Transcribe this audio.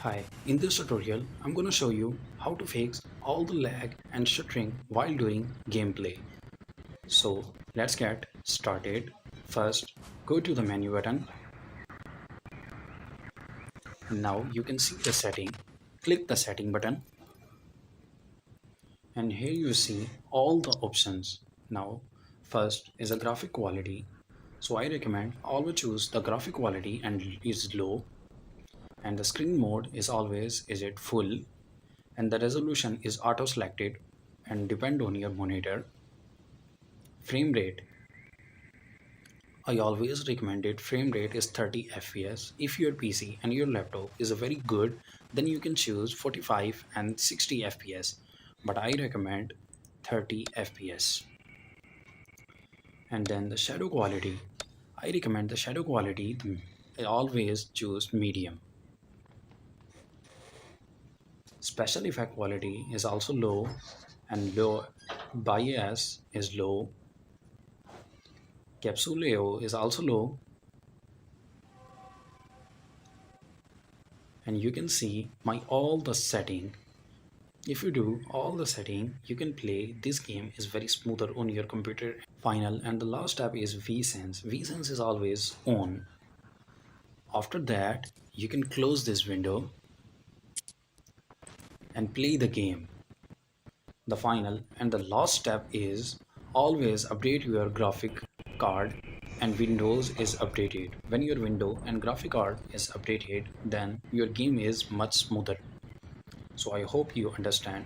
Hi, in this tutorial, I'm gonna show you how to fix all the lag and stuttering while doing gameplay. So let's get started. First, go to the menu button. Now you can see the setting. Click the setting button and here you see all the options. Now, first is the graphic quality. So I recommend always choose the graphic quality and is low, and the screen mode is always is it full, and the resolution is auto selected and depend on your monitor. Frame rate, I always recommended frame rate is 30 fps. If your PC and your laptop is a very good, then you can choose 45 and 60 fps, but I recommend 30 fps. And then the shadow quality, I recommend the shadow quality, I always choose medium. Special effect quality is also low, and low bias is low. Capsuleo is also low, and you can see my all the setting. If you do all the setting, you can play this game is very smoother on your computer. Final and the last tab is vsense. Vsense is always on. After that, you can close this window and play the game. The final and the last step is always update your graphic card, and Windows is updated. When your window and graphic card is updated, then your game is much smoother. So I hope you understand.